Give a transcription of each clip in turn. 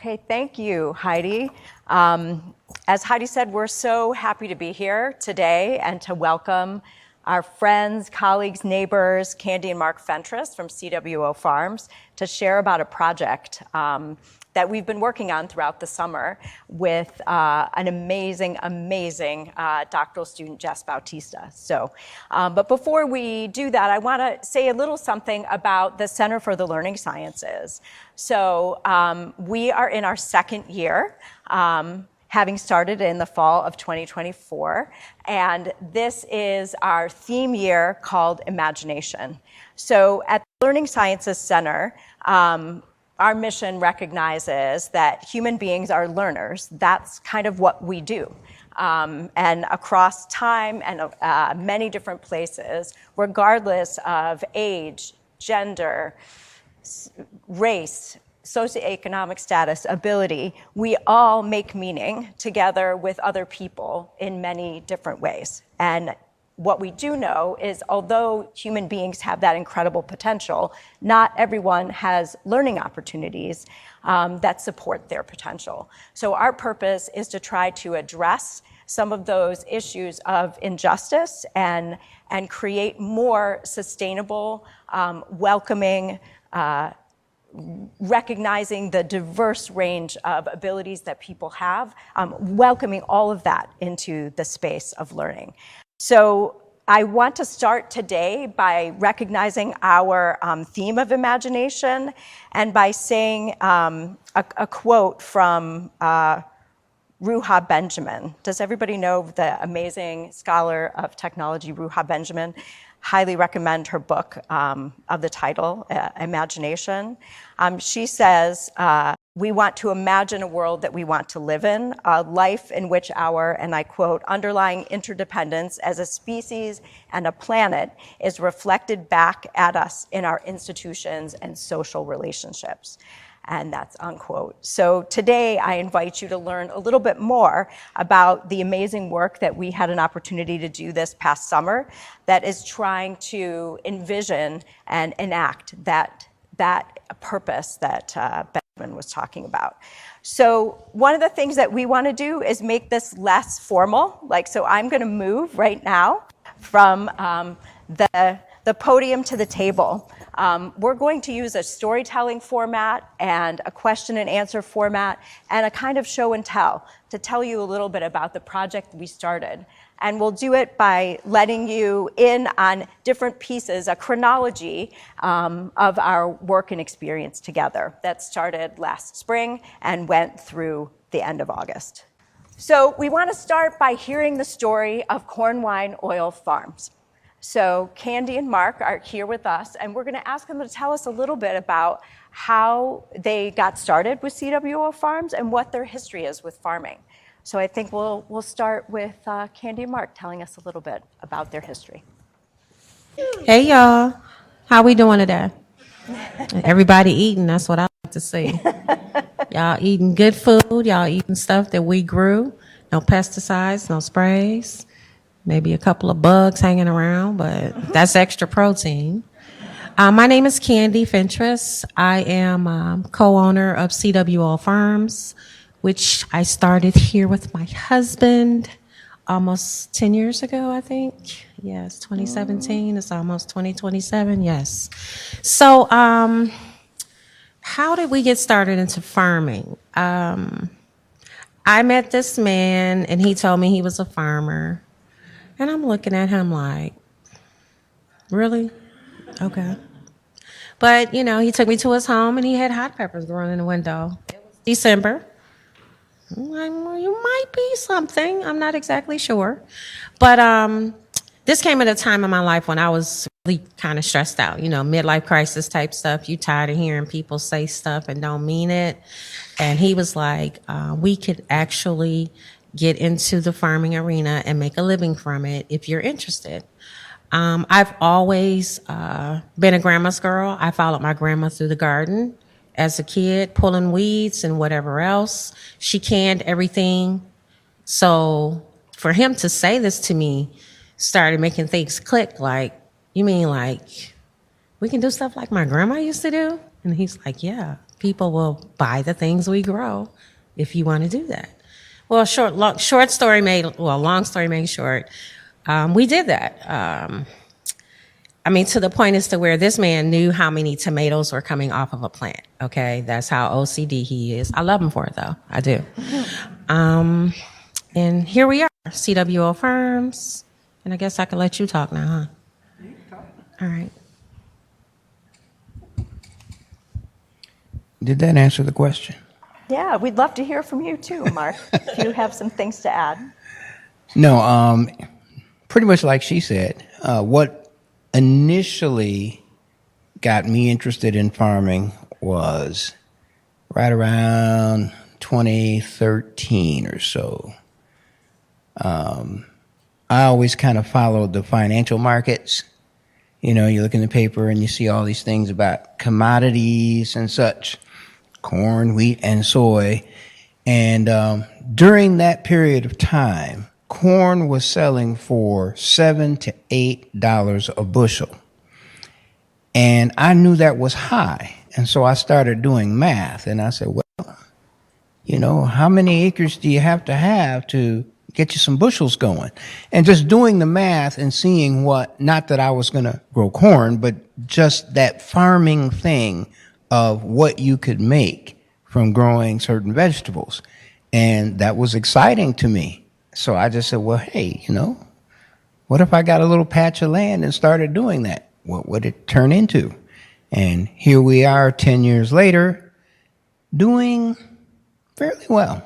Okay, thank you, Heidi. As Heidi said, we're so happy to be here today and to welcome our friends, colleagues, neighbors, Candy and Mark Fentress from CWO Farms to share about a project that we've been working on throughout the summer with an amazing doctoral student, Jess Bautista. But before we do that, I want to say a little something about the Center for the Learning Sciences. So we are in our second year, having started in the fall of 2024, and this is our theme year called Imagination. So at the Learning Sciences Center, our mission recognizes that human beings are learners. That's kind of what we do. And across time and many different places, regardless of age, gender, race, socioeconomic status, ability, we all make meaning together with other people in many different ways. And what we do know is although human beings have that incredible potential, not everyone has learning opportunities that support their potential. So our purpose is to try to address some of those issues of injustice and create more sustainable, welcoming, recognizing the diverse range of abilities that people have, welcoming all of that into the space of learning. So I want to start today by recognizing our theme of imagination and by saying a quote from Ruha Benjamin. Does everybody know the amazing scholar of technology, Ruha Benjamin? Highly recommend her book of the title, Imagination. She says, we want to imagine a world that we want to live in, a life in which our, and I quote, underlying interdependence as a species and a planet is reflected back at us in our institutions and social relationships. And that's unquote. So today I invite you to learn a little bit more about the amazing work that we had an opportunity to do this past summer that is trying to envision and enact that purpose that Benjamin was talking about. So one of the things that we want to do is make this less formal. So I'm going to move right now from the podium to the table. We're going to use a storytelling format and a question and answer format and a kind of show and tell to tell you a little bit about the project we started. And we'll do it by letting you in on different pieces, a chronology of our work and experience together that started last spring and went through the end of August. So we want to start by hearing the story of Corn Wine Oil Farms. So Candy and Mark are here with us, and we're going to ask them to tell us a little bit about how they got started with CWO Farms and what their history is with farming. So I think we'll start with Candy and Mark telling us a little bit about their history. Hey y'all, how we doing today? Everybody eating, that's what I like to see. Y'all eating good food, y'all eating stuff that we grew, no pesticides, no sprays. Maybe a couple of bugs hanging around, but that's extra protein. My name is Candy Fentress. I am co-owner of CWO Farms, which I started here with my husband almost 10 years ago, I think. Yes, 2017. It's almost 2027. Yes. So how did we get started into farming? I met this man, and he told me he was a farmer. And I'm looking at him like, really? Okay. But, he took me to his home, and he had hot peppers growing in the window. It was December. I'm like, well, you might be something. I'm not exactly sure. But this came at a time in my life when I was really kind of stressed out, midlife crisis type stuff. You tired of hearing people say stuff and don't mean it. And he was like, we could actually get into the farming arena and make a living from it if you're interested. I've always been a grandma's girl. I followed my grandma through the garden as a kid, pulling weeds and whatever else. She canned everything. So for him to say this to me started making things click. Like, you mean like we can do stuff like my grandma used to do? And he's like, yeah, people will buy the things we grow if you want to do that. Well, long story made short, we did that. I mean, to the point as to where this man knew how many tomatoes were coming off of a plant. Okay, that's how OCD he is. I love him for it, though. I do. And here we are, CWO Farms. And I guess I can let you talk now, huh? You can talk. All right. Did that answer the question? Yeah, we'd love to hear from you too, Mark, if you have some things to add. No, pretty much like she said. What initially got me interested in farming was right around 2013 or so. I always kind of followed the financial markets. You know, you look in the paper and you see all these things about commodities and such, corn, wheat, and soy. And during that period of time, corn was selling for $7 to $8 a bushel. And I knew that was high. And so I started doing math. And I said, well, you know, how many acres do you have to get you some bushels going? And just doing the math and seeing not that I was going to grow corn, but just that farming thing of what you could make from growing certain vegetables. And that was exciting to me. So I just said, well, hey, you know, what if I got a little patch of land and started doing that? What would it turn into? And here we are 10 years later, doing fairly well.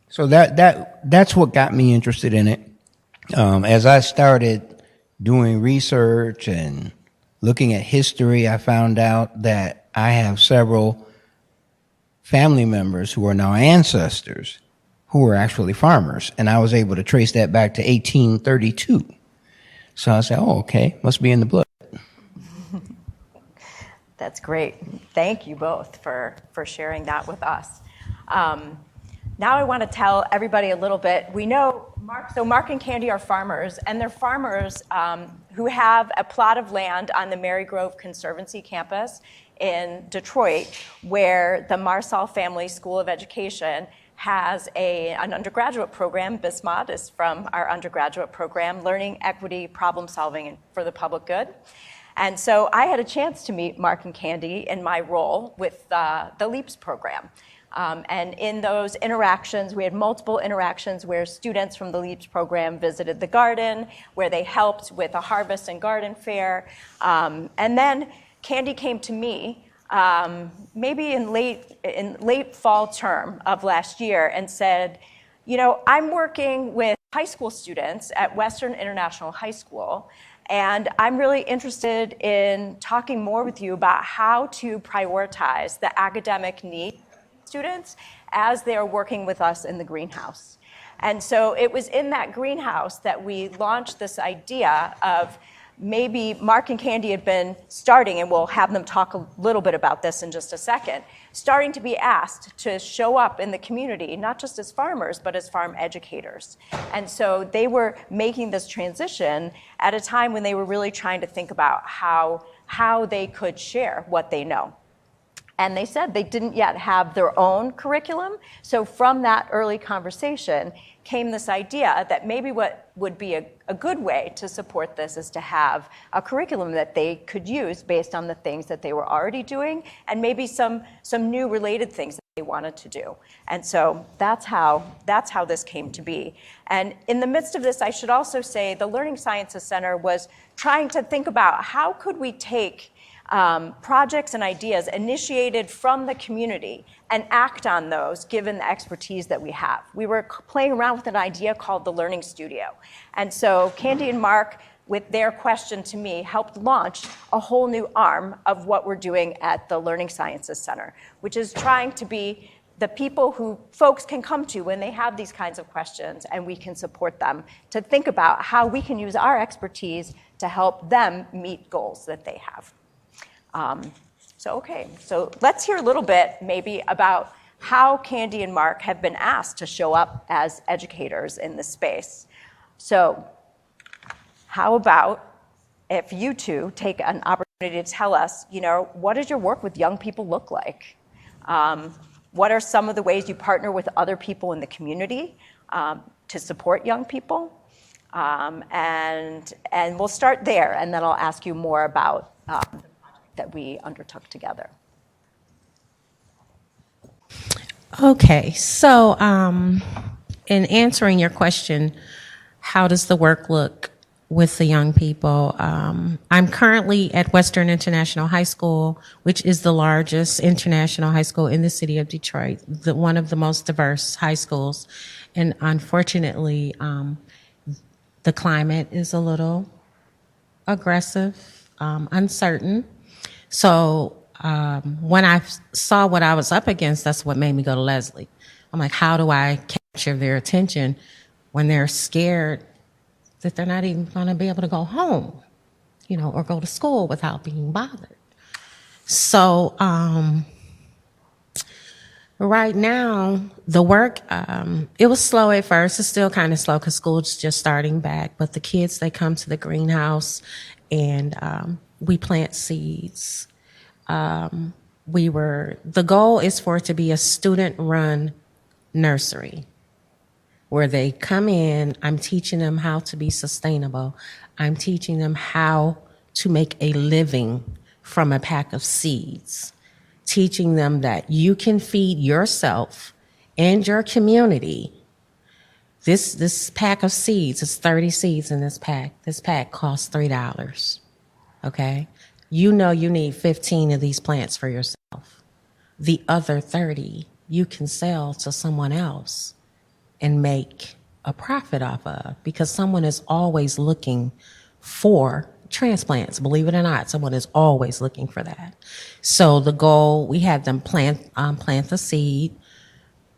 So that's what got me interested in it. As I started doing research and looking at history, I found out that I have several family members who are now ancestors who were actually farmers, and I was able to trace that back to 1832. So I said, oh, okay, must be in the blood. That's great. Thank you both for sharing that with us. Now I want to tell everybody a little bit. We know Mark and Candy are farmers, and they're farmers who have a plot of land on the Marygrove Conservancy campus in Detroit, where the Marsall Family School of Education has an undergraduate program. BISMOD is from our undergraduate program, Learning, Equity, Problem Solving for the Public Good. And so I had a chance to meet Mark and Candy in my role with the LEAPS program. And in those interactions, we had multiple interactions where students from the LEAPS program visited the garden, where they helped with a harvest and garden fair. And then Candy came to me maybe in late fall term of last year and said, you know, I'm working with high school students at Western International High School, and I'm really interested in talking more with you about how to prioritize the academic needs of students as they're working with us in the greenhouse. And so it was in that greenhouse that we launched this idea of maybe Mark and Candy had been starting, and we'll have them talk a little bit about this in just a second, starting to be asked to show up in the community, not just as farmers, but as farm educators. And so they were making this transition at a time when they were really trying to think about how they could share what they know. And they said they didn't yet have their own curriculum. So from that early conversation came this idea that maybe what would be a good way to support this is to have a curriculum that they could use based on the things that they were already doing, and maybe some new related things that they wanted to do. And so that's how this came to be. And in the midst of this, I should also say the Learning Sciences Center was trying to think about how could we take projects and ideas initiated from the community and act on those given the expertise that we have. We were playing around with an idea called the Learning Studio. And so Candy and Mark, with their question to me, helped launch a whole new arm of what we're doing at the Learning Sciences Center, which is trying to be the people who folks can come to when they have these kinds of questions, and we can support them to think about how we can use our expertise to help them meet goals that they have. So let's hear a little bit maybe about how Candy and Mark have been asked to show up as educators in this space. So how about if you two take an opportunity to tell us, what does your work with young people look like? What are some of the ways you partner with other people in the community to support young people? And we'll start there, and then I'll ask you more about the project that we undertook together. Okay, so in answering your question, how does the work look with the young people? I'm currently at Western International High School, which is the largest international high school in the city of Detroit, one of the most diverse high schools. And unfortunately, the climate is a little aggressive, uncertain. So when I saw what I was up against, that's what made me go to Leslie. I'm like, how do I capture their attention when they're scared that they're not even going to be able to go home, or go to school without being bothered? So right now, the work, it was slow at first. It's still kind of slow because school's just starting back. But the kids, they come to the greenhouse and we plant seeds. The goal is for it to be a student-run nursery where they come in. I'm teaching them how to be sustainable. I'm teaching them how to make a living from a pack of seeds, teaching them that you can feed yourself and your community. This pack of seeds, it's 30 seeds in this pack. This pack costs $3, okay? You need 15 of these plants for yourself. The other 30 you can sell to someone else and make a profit off of, because someone is always looking for transplants. Believe it or not, someone is always looking for that. So the goal, we had them plant the seed,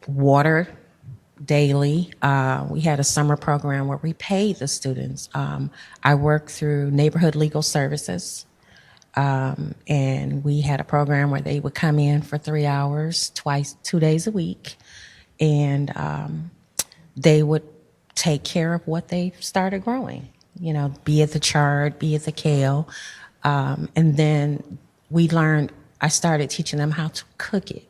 water daily. We had a summer program where we paid the students. I worked through Neighborhood Legal Services. And we had a program where they would come in for 3 hours, 2 days a week, and they would take care of what they started growing, be it the chard, be it the kale. And then I started teaching them how to cook it.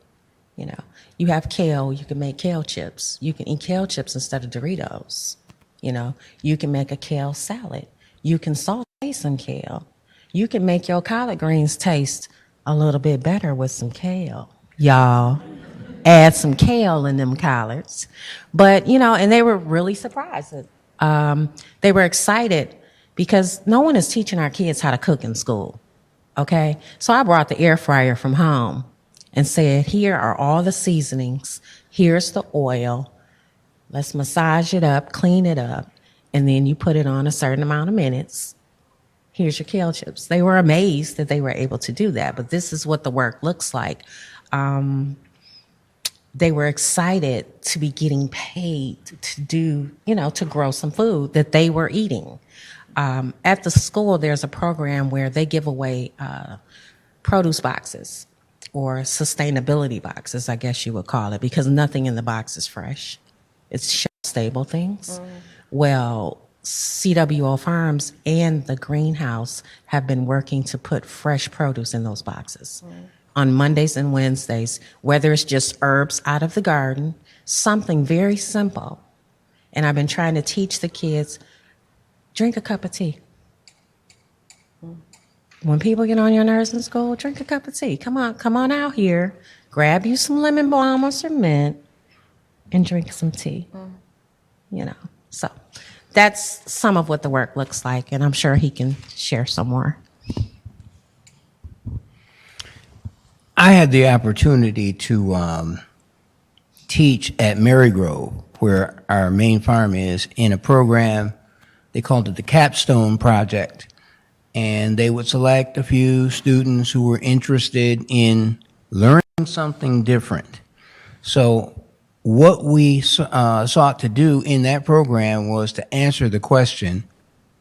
You have kale, you can make kale chips. You can eat kale chips instead of Doritos. You can make a kale salad. You can saute some kale. You can make your collard greens taste a little bit better with some kale. Y'all, add some kale in them collards. But, and they were really surprised. They were excited because no one is teaching our kids how to cook in school, okay? So I brought the air fryer from home and said, here are all the seasonings. Here's the oil. Let's massage it up, clean it up, and then you put it on a certain amount of minutes. Here's your kale chips. They were amazed that they were able to do that, but this is what the work looks like. They were excited to be getting paid to do, to grow some food that they were eating. At the school, there's a program where they give away produce boxes, or sustainability boxes, I guess you would call it, because nothing in the box is fresh. It's shelf-stable things. Well, CWO Farms and the greenhouse have been working to put fresh produce in those boxes on Mondays and Wednesdays, whether it's just herbs out of the garden, something very simple. And I've been trying to teach the kids, drink a cup of tea. When people get on your nerves in school, drink a cup of tea. Come on out here, grab you some lemon balm or some mint, and drink some tea. So that's some of what the work looks like, and I'm sure he can share some more. I had the opportunity to teach at Marygrove, where our main farm is, in a program. They called it the Capstone Project. And they would select a few students who were interested in learning something different. So what we sought to do in that program was to answer the question,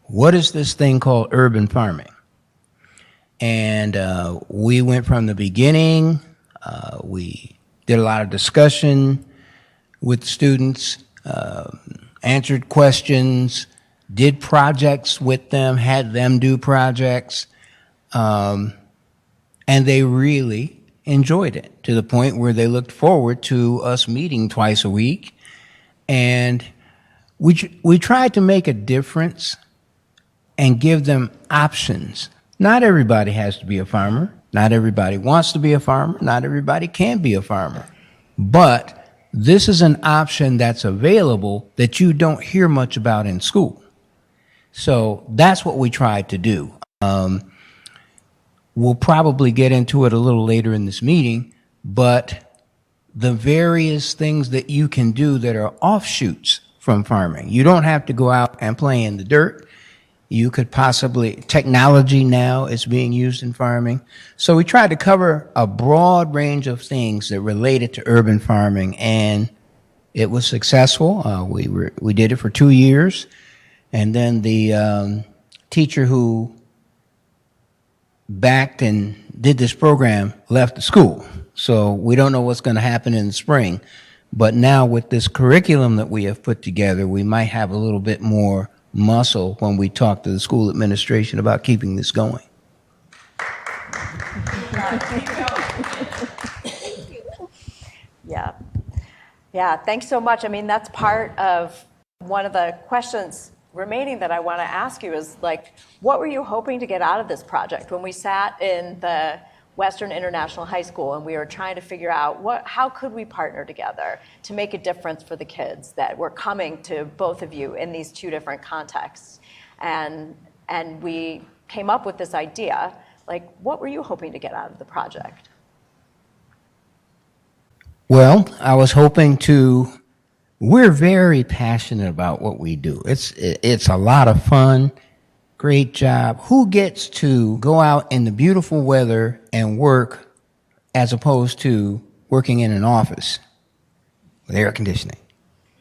what is this thing called urban farming? And we went from the beginning. We did a lot of discussion with students, answered questions, did projects with them, had them do projects, and they really enjoyed it to the point where they looked forward to us meeting twice a week. And we tried to make a difference and give them options. Not everybody has to be a farmer. Not everybody wants to be a farmer. Not everybody can be a farmer. But this is an option that's available that you don't hear much about in school. So that's what we tried to do. We'll probably get into it a little later in this meeting, but the various things that you can do that are offshoots from farming. You don't have to go out and play in the dirt. You could possibly, technology now is being used in farming. So we tried to cover a broad range of things that related to urban farming, and it was successful. We did it for 2 years, and then the teacher who backed and did this program left the school. So we don't know what's going to happen in the spring. But now with this curriculum that we have put together, we might have a little bit more muscle when we talk to the school administration about keeping this going. Yeah. Yeah, thanks so much. I mean, that's part of one of the questions remaining that I want to ask you is, like, what were you hoping to get out of this project? When we sat in the Western International High School and we were trying to figure out how could we partner together to make a difference for the kids that were coming to both of you in these two different contexts. And we came up with this idea, like, what were you hoping to get out of the project? Well, I was hoping we're very passionate about what we do. It's a lot of fun. Great job. Who gets to go out in the beautiful weather and work as opposed to working in an office with air conditioning?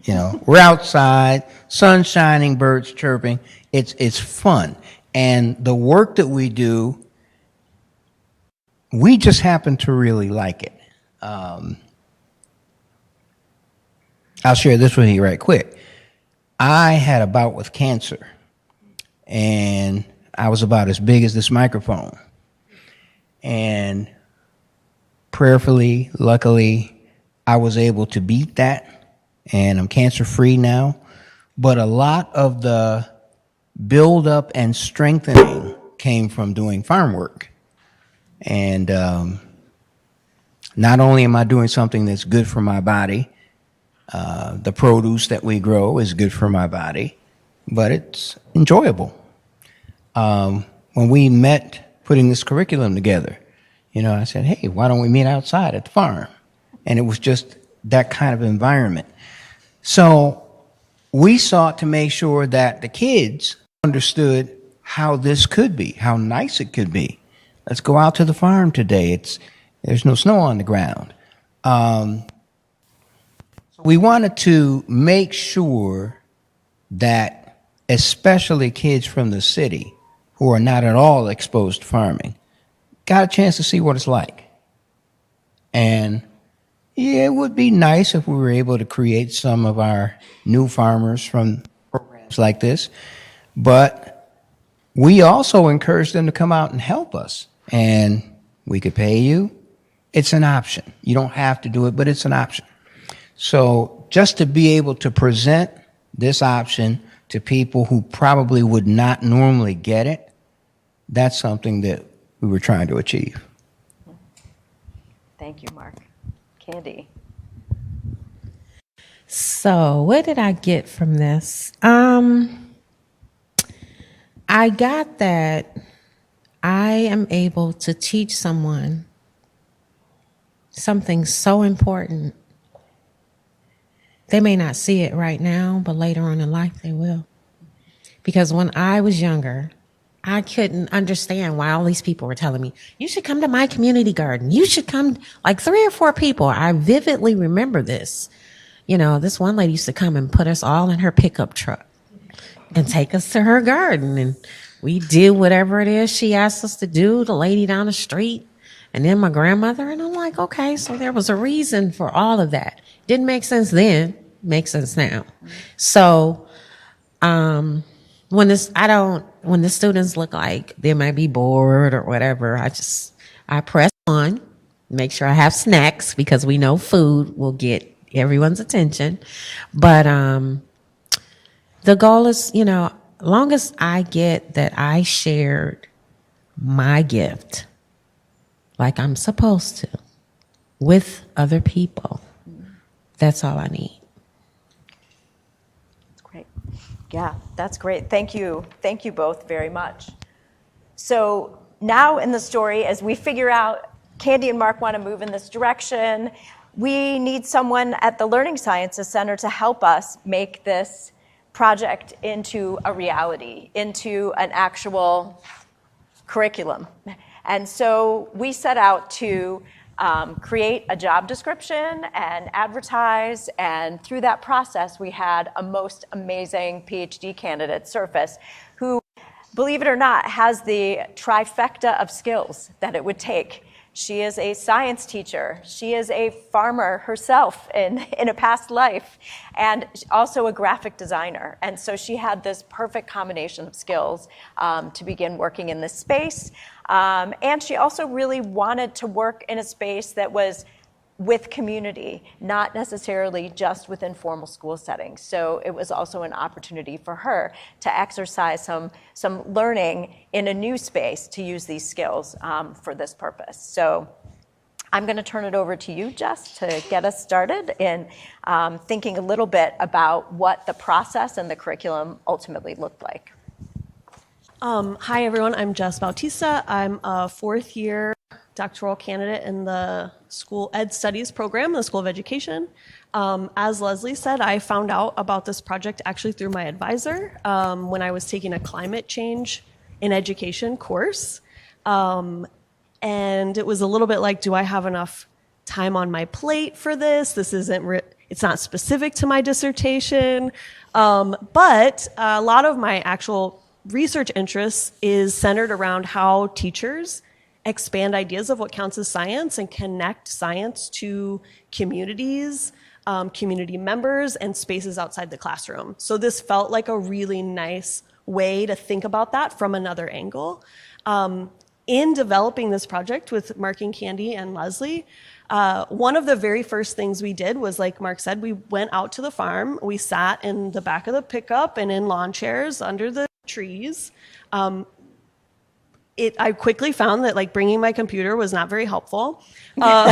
You know, we're outside, sun shining, birds chirping. It's fun. And the work that we do, we just happen to really like it. I'll share this with you right quick. I had a bout with cancer, and I was about as big as this microphone. And prayerfully, luckily, I was able to beat that, and I'm cancer-free now. But a lot of the build-up and strengthening came from doing farm work. And not only am I doing something that's good for my body, the produce that we grow is good for my body, but it's enjoyable. When we met putting this curriculum together, you know, I said, hey, why don't we meet outside at the farm? And it was just that kind of environment. So we sought to make sure that the kids understood how this could be, how nice it could be. Let's go out to the farm today. There's no snow on the ground. We wanted to make sure that especially kids from the city who are not at all exposed to farming got a chance to see what it's like. And yeah, it would be nice if we were able to create some of our new farmers from programs like this, but we also encourage them to come out and help us. And we could pay you. It's an option. You don't have to do it, but it's an option. So just to be able to present this option to people who probably would not normally get it, that's something that we were trying to achieve. Thank you, Mark. Candy. So what did I get from this? I got that I am able to teach someone something so important. They may not see it right now, but later on in life they will. Because when I was younger, I couldn't understand why all these people were telling me, you should come to my community garden. You should come, like 3 or 4 people. I vividly remember this. You know, this one lady used to come and put us all in her pickup truck and take us to her garden. And we did whatever it is she asked us to do, the lady down the street, and then my grandmother. And I'm like, okay, so there was a reason for all of that. Didn't make sense then, makes sense now. So when the students look like they might be bored or whatever, I press on, make sure I have snacks because we know food will get everyone's attention. But the goal is, long as I get that I shared my gift like I'm supposed to with other people, that's all I need. Great. Yeah, that's great. Thank you. Thank you both very much. So now in the story, as we figure out Candy and Mark want to move in this direction, we need someone at the Learning Sciences Center to help us make this project into a reality, into an actual curriculum. And so we set out to create a job description and advertise, and through that process we had a most amazing PhD candidate surface who, believe it or not, has the trifecta of skills that it would take. She is a science teacher, she is a farmer herself in a past life, and also a graphic designer. And so she had this perfect combination of skills to begin working in this space. And she also really wanted to work in a space that was with community, not necessarily just within formal school settings. So it was also an opportunity for her to exercise some learning in a new space to use these skills for this purpose. So I'm going to turn it over to you, Jess, to get us started in thinking a little bit about what the process and the curriculum ultimately looked like. Hi, everyone. I'm Jess Bautista. I'm a fourth year doctoral candidate in the School Ed Studies program, the School of Education. As Leslie said, I found out about this project actually through my advisor when I was taking a climate change in education course. And it was a little bit like, do I have enough time on my plate for this? This isn't, it's not specific to my dissertation. But a lot of my actual research interests is centered around how teachers expand ideas of what counts as science and connect science to communities, community members, and spaces outside the classroom. So this felt like a really nice way to think about that from another angle. In developing this project with Mark and Candy and Leslie, one of the very first things we did was, like Mark said, we went out to the farm. We sat in the back of the pickup and in lawn chairs under the trees. I quickly found that bringing my computer was not very helpful. And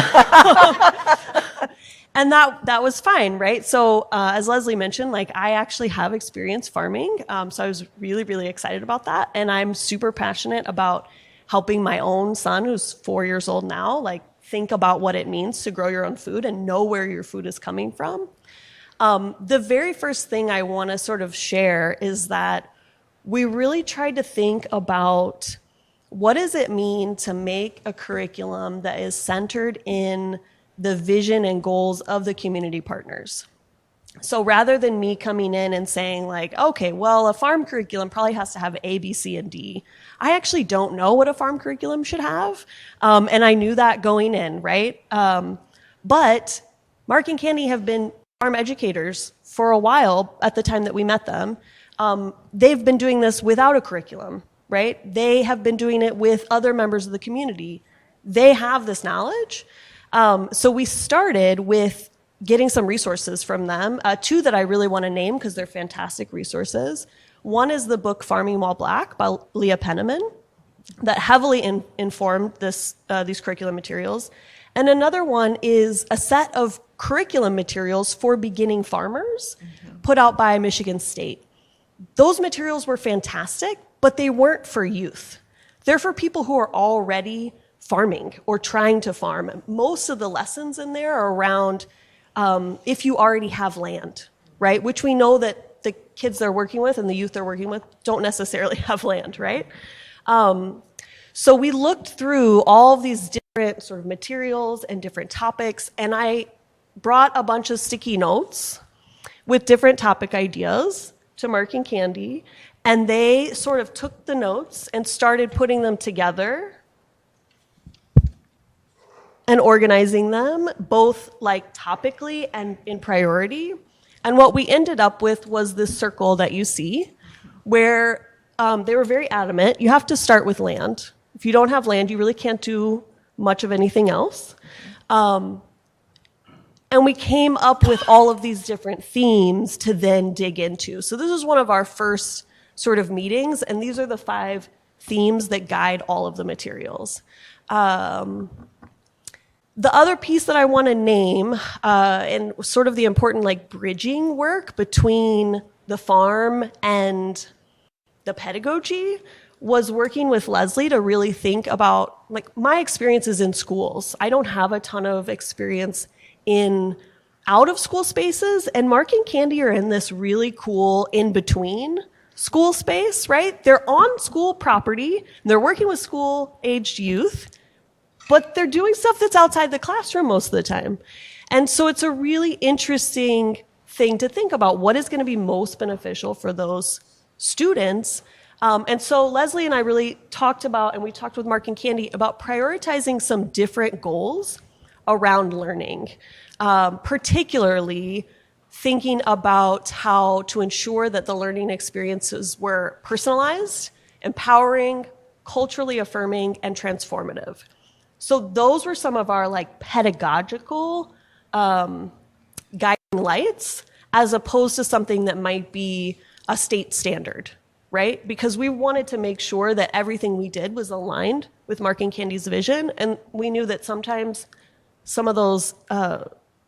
that was fine, right? So as Leslie mentioned, I actually have experience farming. So I was really, really excited about that. And I'm super passionate about helping my own son, who's 4 years old now, think about what it means to grow your own food and know where your food is coming from. The very first thing I want to sort of share is that we really tried to think about what does it mean to make a curriculum that is centered in the vision and goals of the community partners. So rather than me coming in and saying okay, well, a farm curriculum probably has to have A, B, C, and D, I actually don't know what a farm curriculum should have. And I knew that going in, right? But Mark and Candy have been farm educators for a while at the time that we met them. They've been doing this without a curriculum, right? They have been doing it with other members of the community. They have this knowledge. So we started with getting some resources from them, two that I really want to name because they're fantastic resources. One is the book Farming While Black by Leah Penniman that heavily informed these curriculum materials. And another one is a set of curriculum materials for beginning farmers put out by Michigan State. Those materials were fantastic, but they weren't for youth. They're for people who are already farming or trying to farm. Most of the lessons in there are around if you already have land, right? Which we know that the kids they're working with and the youth they're working with don't necessarily have land, right? So we looked through all of these different sort of materials and different topics, and I brought a bunch of sticky notes with different topic ideas to Mark and Candy, and they sort of took the notes and started putting them together and organizing them, both topically and in priority. And what we ended up with was this circle that you see, where they were very adamant. You have to start with land. If you don't have land, you really can't do much of anything else. And we came up with all of these different themes to then dig into. So this is one of our first sort of meetings, and these are the 5 themes that guide all of the materials. The other piece that I want to name, and sort of the important like bridging work between the farm and the pedagogy, was working with Leslie to really think about like my experiences in schools. I don't have a ton of experience in out of school spaces, and Mark and Candy are in this really cool in between school space, right? They're on school property, and they're working with school aged youth, but they're doing stuff that's outside the classroom most of the time. And so it's a really interesting thing to think about. What is going to be most beneficial for those students? And so Leslie and I really talked about, and we talked with Mark and Candy about prioritizing some different goals around learning, particularly thinking about how to ensure that the learning experiences were personalized, empowering, culturally affirming, and transformative. So those were some of our like pedagogical guiding lights, as opposed to something that might be a state standard, right? Because we wanted to make sure that everything we did was aligned with Mark and Candy's vision, and we knew that sometimes some of those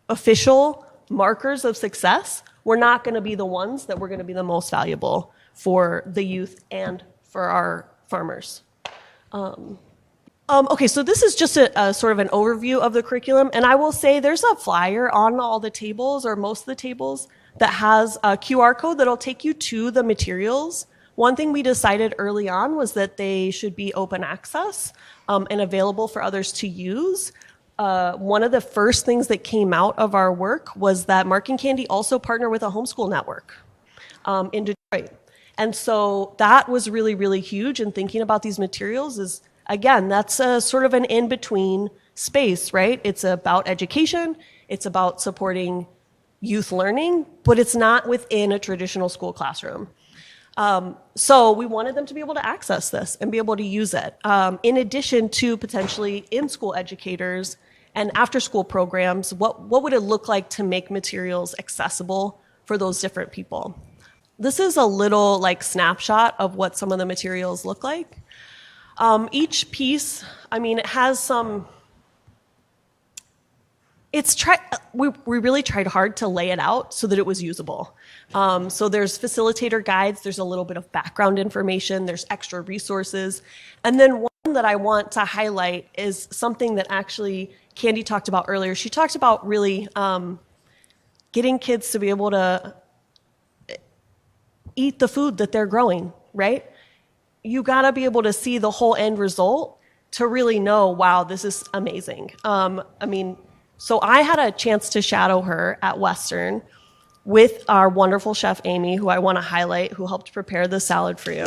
official markers of success were not going to be the ones that were going to be the most valuable for the youth and for our farmers. Okay, so this is just a sort of an overview of the curriculum, and I will say there's a flyer on all the tables, or most of the tables, that has a QR code that'll take you to the materials. One thing we decided early on was that they should be open access and available for others to use. One of the first things that came out of our work was that Mark and Candy also partner with a homeschool network in Detroit. And so that was really, really huge. And thinking about these materials is, again, that's a sort of an in-between space, right? It's about education, it's about supporting youth learning, but it's not within a traditional school classroom. So we wanted them to be able to access this and be able to use it, in addition to potentially in-school educators and after-school programs. What would it look like to make materials accessible for those different people? This is a little like snapshot of what some of the materials look like. Each piece, I mean, it has some. We really tried hard to lay it out so that it was usable. So there's facilitator guides, there's a little bit of background information, there's extra resources. And then one that I want to highlight is something that actually Candy talked about earlier. She talked about really getting kids to be able to eat the food that they're growing, right? You gotta be able to see the whole end result to really know, wow, this is amazing. So I had a chance to shadow her at Western with our wonderful chef, Amy, who I want to highlight, who helped prepare the salad for you.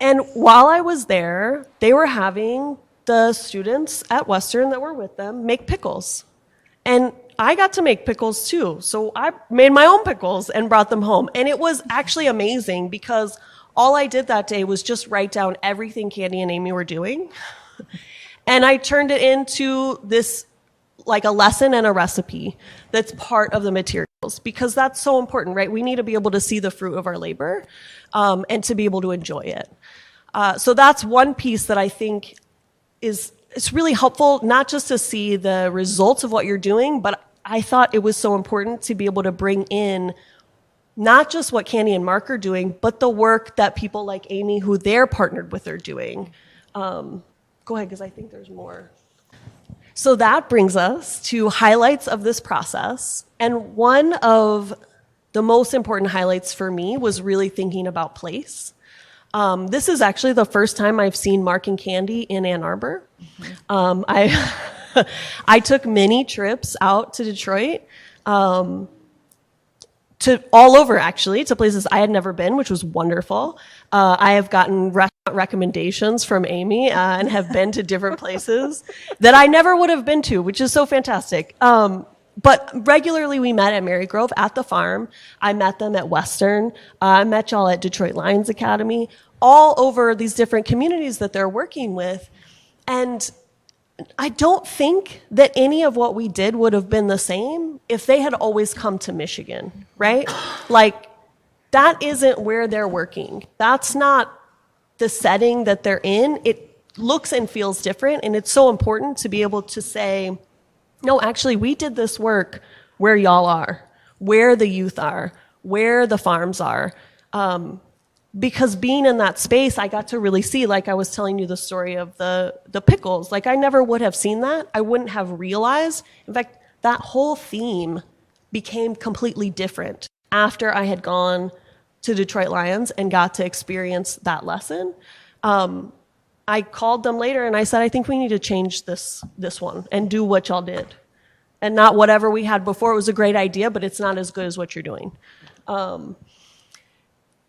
And while I was there, they were having the students at Western that were with them make pickles. And I got to make pickles too. So I made my own pickles and brought them home. And it was actually amazing because all I did that day was just write down everything Candy and Amy were doing. And I turned it into this, like a lesson and a recipe that's part of the materials, because that's so important, right? We need to be able to see the fruit of our labor and to be able to enjoy it. So that's one piece that I think it's really helpful, not just to see the results of what you're doing, but I thought it was so important to be able to bring in not just what Candy and Mark are doing, but the work that people like Amy, who they're partnered with, are doing. Go ahead, because I think there's more. So that brings us to highlights of this process. And one of the most important highlights for me was really thinking about place. This is actually the first time I've seen Mark and Candy in Ann Arbor. I took many trips out to Detroit, to all over actually, to places I had never been, which was wonderful. I have gotten restaurant recommendations from Amy and have been to different places that I never would have been to, which is so fantastic. but regularly we met at Marygrove at the farm. I met them at Western. I met y'all at Detroit Lions Academy, all over these different communities that they're working with. And I don't think that any of what we did would have been the same if they had always come to Michigan, right? Like, that isn't where they're working. That's not the setting that they're in. It looks and feels different, and it's so important to be able to say, no, actually, we did this work where y'all are, where the youth are, where the farms are. Because being in that space, I got to really see, like I was telling you the story of the pickles. Like, I never would have seen that. I wouldn't have realized. In fact, that whole theme became completely different after I had gone to Detroit Lions and got to experience that lesson. I called them later and I said, I think we need to change this one and do what y'all did. And not whatever we had before. It was a great idea, but it's not as good as what you're doing.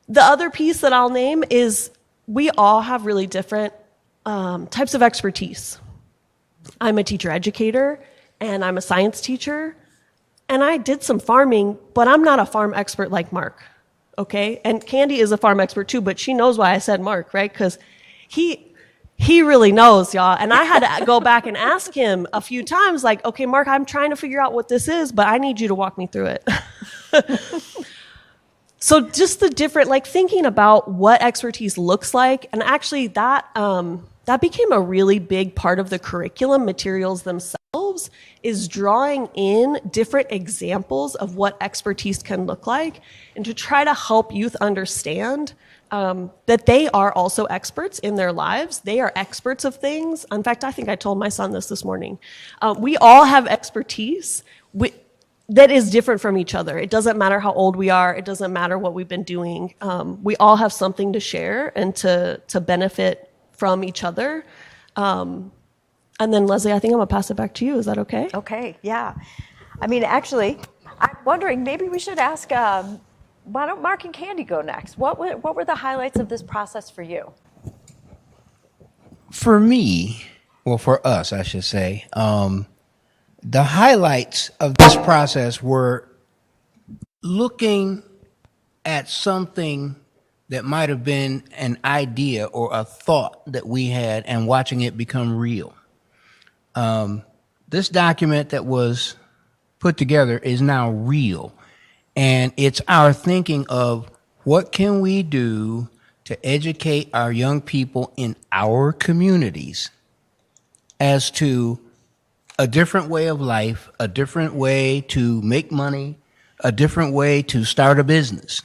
The other piece that I'll name is we all have really different types of expertise. I'm a teacher educator and I'm a science teacher, and I did some farming, but I'm not a farm expert like Mark, okay? And Candy is a farm expert too, but she knows why I said Mark, right? Because he really knows, y'all. And I had to go back and ask him a few times, like, okay, Mark, I'm trying to figure out what this is, but I need you to walk me through it. So just the different, like, thinking about what expertise looks like, and actually that became a really big part of the curriculum materials themselves, is drawing in different examples of what expertise can look like, and to try to help youth understand that they are also experts in their lives. They are experts of things. In fact, I think I told my son this morning. We all have expertise that is different from each other. It doesn't matter how old we are. It doesn't matter what we've been doing. We all have something to share and to benefit from each other. And then, Leslie, I think I'm going to pass it back to you. Is that okay? Okay, yeah. I mean, actually, I'm wondering, maybe we should ask, why don't Mark and Candy go next? What were the highlights of this process for you? For me, well, for us, I should say, the highlights of this process were looking at something that might have been an idea or a thought that we had and watching it become real. This document that was put together is now real, and it's our thinking of what can we do to educate our young people in our communities as to a different way of life, a different way to make money, a different way to start a business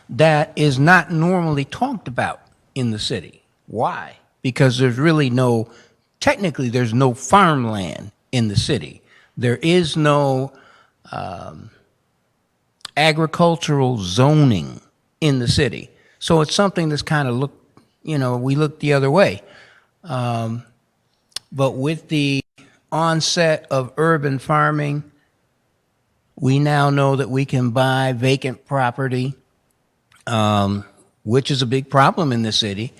that is not normally talked about in the city. Why? Because there's really technically there's no farmland in the city. There is no agricultural zoning in the city. So it's something that's kind of we look the other way. But with the onset of urban farming, we now know that we can buy vacant property, which is a big problem in the city,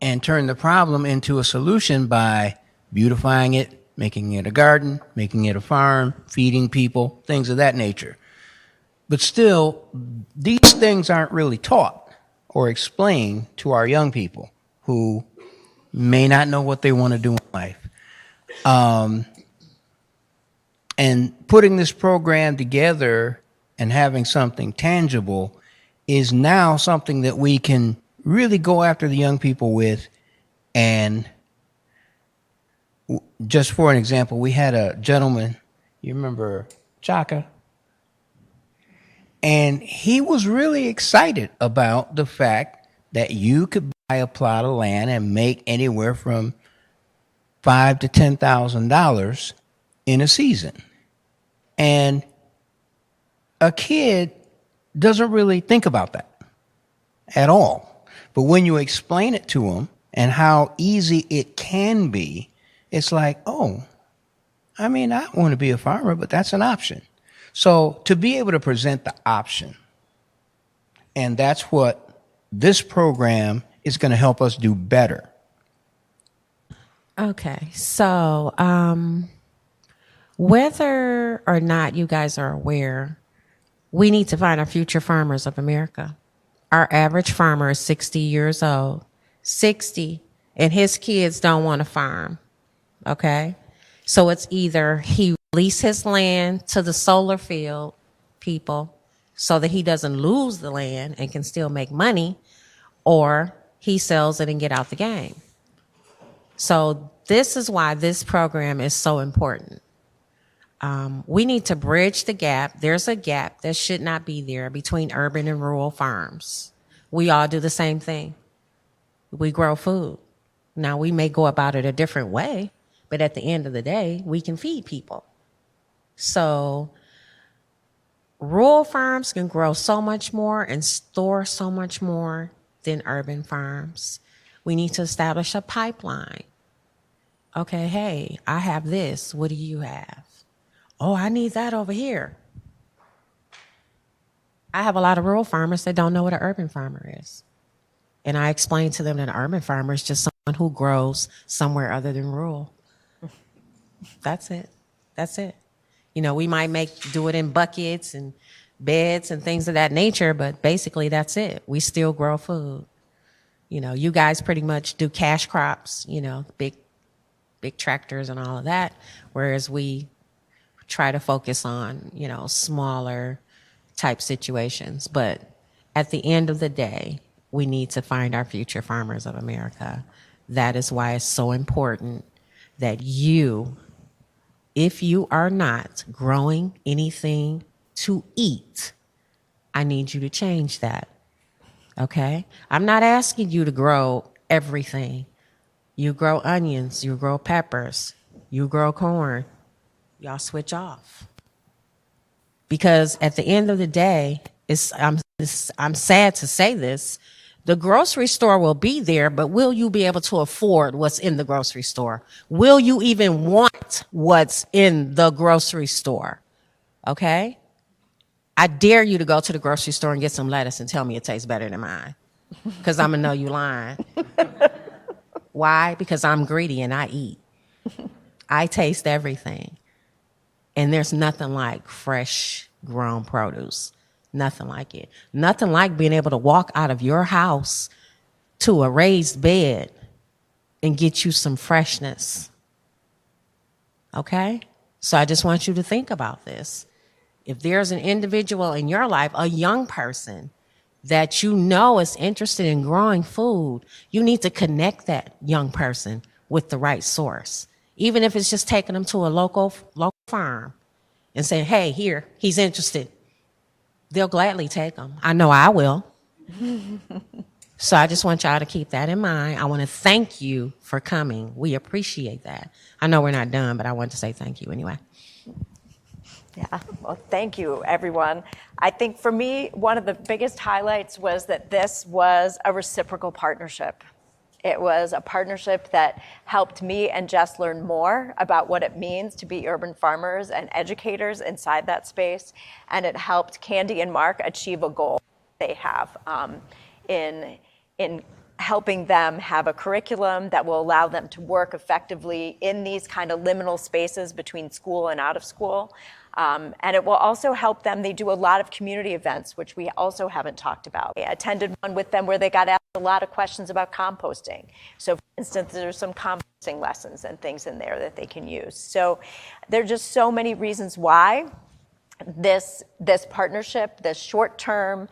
and turn the problem into a solution by beautifying it, making it a garden, making it a farm, feeding people, things of that nature. But still, these things aren't really taught or explained to our young people who may not know what they want to do in life. And putting this program together and having something tangible is now something that we can really go after the young people with. And just for an example, we had a gentleman, you remember Chaka? And he was really excited about the fact that you could buy a plot of land and make anywhere from $5,000 to $10,000 in a season. And a kid doesn't really think about that at all. But when you explain it to them and how easy it can be, it's like, oh, I mean, I want to be a farmer, but that's an option. So to be able to present the option, and that's what this program is going to help us do better. Okay, so Whether or not you guys are aware, we need to find our future farmers of America. Our average farmer is 60 years old, 60, and his kids don't want to farm. Okay? So it's either he lease his land to the solar field people so that he doesn't lose the land and can still make money, or he sells it and get out the game. So this is why this program is so important. We need to bridge the gap. There's a gap that should not be there between urban and rural farms. We all do the same thing. We grow food. Now, we may go about it a different way, but at the end of the day, we can feed people. So rural farms can grow so much more and store so much more than urban farms. We need to establish a pipeline. Okay, hey, I have this. What do you have? Oh, I need that over here. I have a lot of rural farmers that don't know what an urban farmer is. And I explain to them that an urban farmer is just someone who grows somewhere other than rural. That's it. That's it. You know, we might do it in buckets and beds and things of that nature, but basically that's it. We still grow food. You know, you guys pretty much do cash crops, you know, big tractors and all of that, whereas we try to focus on, you know, smaller type situations. But at the end of the day, we need to find our future farmers of America. That is why it's so important that you, if you are not growing anything to eat, I need you to change that. Okay? I'm not asking you to grow everything. You grow onions, you grow peppers, you grow corn. Y'all switch off. Because at the end of the day, I'm sad to say this, the grocery store will be there, but will you be able to afford what's in the grocery store? Will you even want what's in the grocery store? Okay? I dare you to go to the grocery store and get some lettuce and tell me it tastes better than mine. Because I'm going to know you lying. Why? Because I'm greedy and I eat. I taste everything. And there's nothing like fresh grown produce. Nothing like it. Nothing like being able to walk out of your house to a raised bed and get you some freshness. Okay? So I just want you to think about this. If there's an individual in your life, a young person, that you know is interested in growing food, you need to connect that young person with the right source. Even if it's just taking them to a local farm and saying, hey, here, he's interested. They'll gladly take them. I know I will. So I just want y'all to keep that in mind. I want to thank you for coming. We appreciate that. I know we're not done, but I want to say thank you anyway. Yeah, well, thank you, everyone. I think for me, one of the biggest highlights was that this was a reciprocal partnership. It was a partnership that helped me and Jess learn more about what it means to be urban farmers and educators inside that space. And it helped Candy and Mark achieve a goal they have in helping them have a curriculum that will allow them to work effectively in these kind of liminal spaces between school and out of school. And it will also help them. They do a lot of community events, which we also haven't talked about. I attended one with them where they got asked a lot of questions about composting. So, for instance, there's some composting lessons and things in there that they can use. So there are just so many reasons why this partnership, this short-term,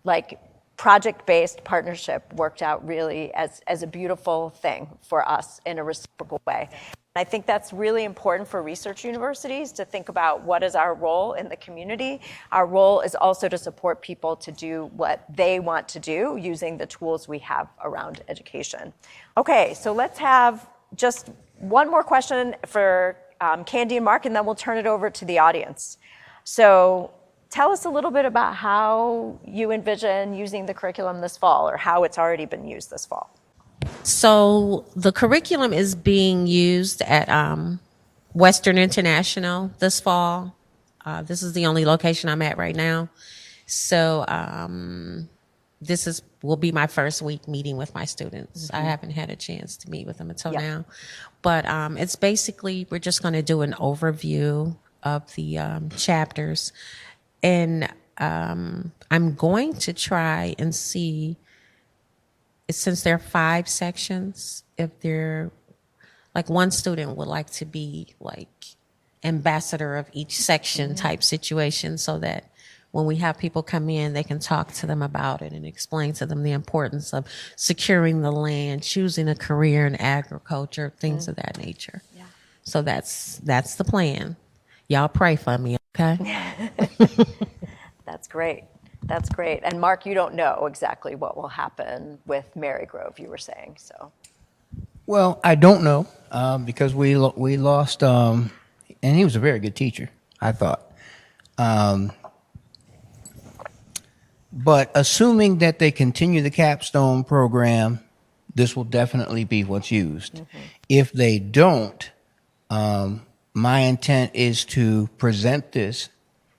like project-based partnership worked out really as a beautiful thing for us in a reciprocal way. I think that's really important for research universities to think about what is our role in the community. Our role is also to support people to do what they want to do using the tools we have around education. Okay, so let's have just one more question for Candy and Mark, and then we'll turn it over to the audience. So tell us a little bit about how you envision using the curriculum this fall, or how it's already been used this fall. So the curriculum is being used at Western International this fall. This is the only location I'm at right now. So will be my first week meeting with my students. I haven't had a chance to meet with them until Yeah. now. But it's basically, we're just going to do an overview of the chapters. And I'm going to try and see, since there are 5 sections, if they're, like, one student would like to be like ambassador of each section type situation, so that when we have people come in, they can talk to them about it and explain to them the importance of securing the land, choosing a career in agriculture, things of that nature. Yeah. So that's the plan. Y'all pray for me, okay? That's great. That's great. And Mark, you don't know exactly what will happen with Marygrove, you were saying, so. Well, I don't know because we lost, and he was a very good teacher, I thought. But assuming that they continue the capstone program, this will definitely be what's used. If they don't, my intent is to present this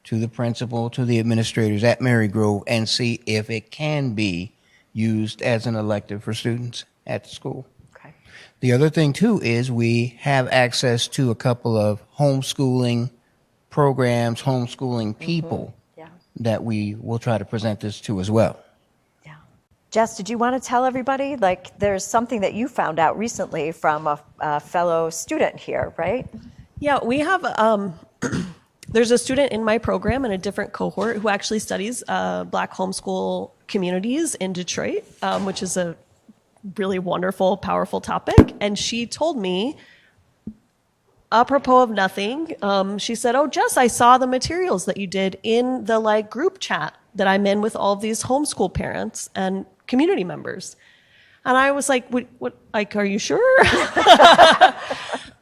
to the principal, to the administrators at Marygrove, and see if it can be used as an elective for students at the school. Okay. The other thing, too, is we have access to a couple of homeschooling programs, homeschooling people Yeah. that we will try to present this to as well. Yeah. Jess, did you want to tell everybody, like, there's something that you found out recently from a fellow student here, right? Yeah, we have, there's a student in my program in a different cohort who actually studies Black homeschool communities in Detroit, which is a really wonderful, powerful topic. And she told me, apropos of nothing, she said, "Oh, Jess, I saw the materials that you did in the like group chat that I'm in with all of these homeschool parents and community members." And I was like, what like, are you sure?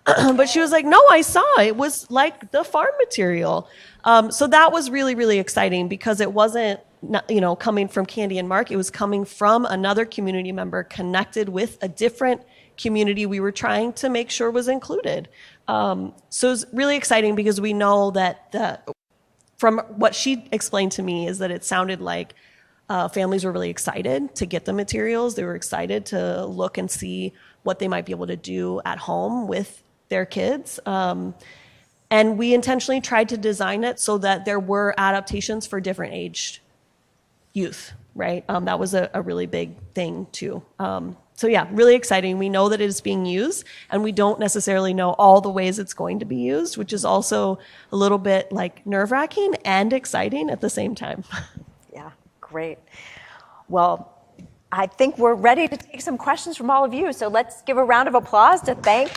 But she was like, "No, I saw it. It was like the farm material." So that was really, really exciting because it wasn't, coming from Candy and Mark. It was coming from another community member connected with a different community we were trying to make sure was included. So it was really exciting because we know that from what she explained to me is that it sounded like families were really excited to get the materials. They were excited to look and see what they might be able to do at home with their kids. And we intentionally tried to design it so that there were adaptations for different aged youth, right? That was a really big thing too. So yeah, really exciting. We know that it is being used, and we don't necessarily know all the ways it's going to be used, which is also a little bit like nerve-wracking and exciting at the same time. Yeah, great. Well, I think we're ready to take some questions from all of you. So let's give a round of applause to thank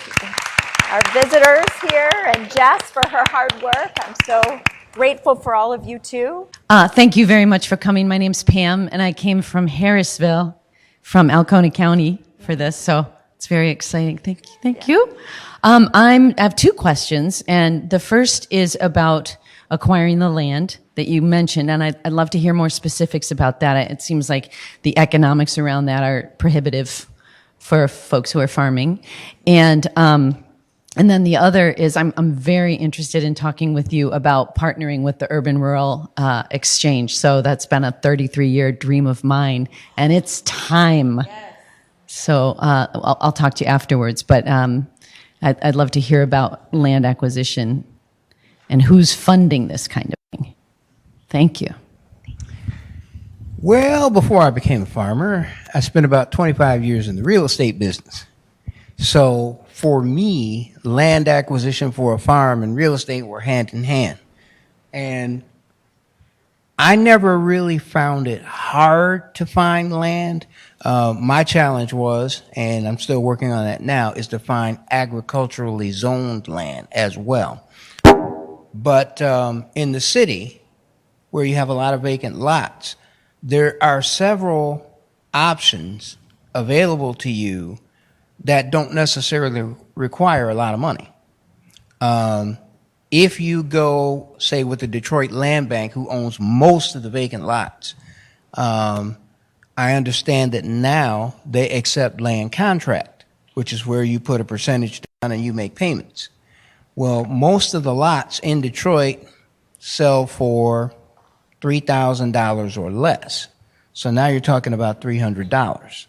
our visitors here and Jess for her hard work. I'm so grateful for all of you too. Thank you very much for coming. My name's Pam, and I came from Harrisville, from Alcona County for this, so it's very exciting. Thank you. I have 2 questions, and the first is about acquiring the land that you mentioned, and I'd love to hear more specifics about that. It seems like the economics around that are prohibitive for folks who are farming. And then the other is I'm very interested in talking with you about partnering with the Urban Rural Exchange. So that's been a 33-year dream of mine, and it's time. Yes. So I'll talk to you afterwards, but I'd love to hear about land acquisition and who's funding this kind of thing. Thank you. Well, before I became a farmer, I spent about 25 years in the real estate business. So for me, land acquisition for a farm and real estate were hand in hand. And I never really found it hard to find land. My challenge was, and I'm still working on that now, is to find agriculturally zoned land as well. But in the city, where you have a lot of vacant lots, there are several options available to you that don't necessarily require a lot of money. If you go, say, with the Detroit Land Bank, who owns most of the vacant lots, I understand that now they accept land contract, which is where you put a percentage down and you make payments. Well, most of the lots in Detroit sell for $3,000 or less. So now you're talking about $300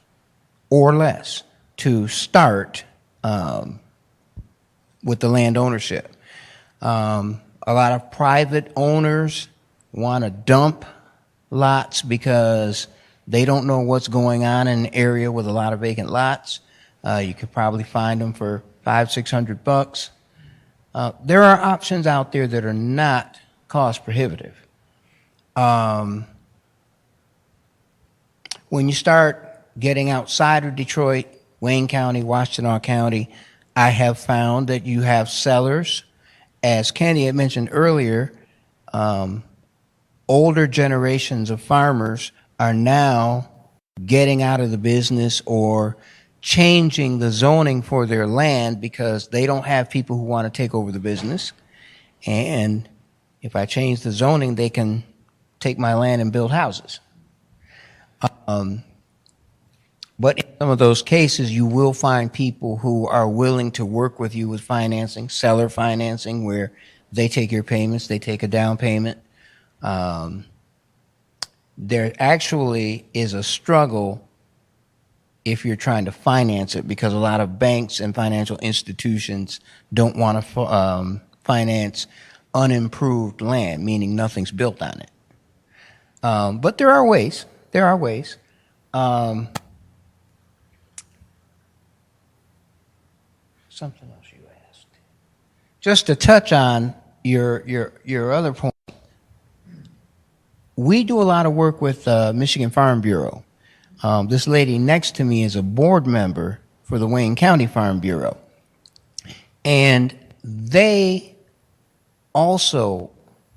or less to start with the land ownership. A lot of private owners want to dump lots because they don't know what's going on in an area with a lot of vacant lots. You could probably find them for $500-600. There are options out there that are not cost prohibitive. When you start getting outside of Detroit, Wayne County, Washtenaw County, I have found that you have sellers. As Candy had mentioned earlier, older generations of farmers are now getting out of the business or changing the zoning for their land because they don't have people who want to take over the business. And if I change the zoning, they can take my land and build houses. But in some of those cases, you will find people who are willing to work with you with financing, seller financing, where they take your payments, they take a down payment. There actually is a struggle if you're trying to finance it because a lot of banks and financial institutions don't want to finance unimproved land, meaning nothing's built on it. But there are ways. There are ways. Something else you asked. Just to touch on your other point, we do a lot of work with Michigan Farm Bureau. This lady next to me is a board member for the Wayne County Farm Bureau. And they also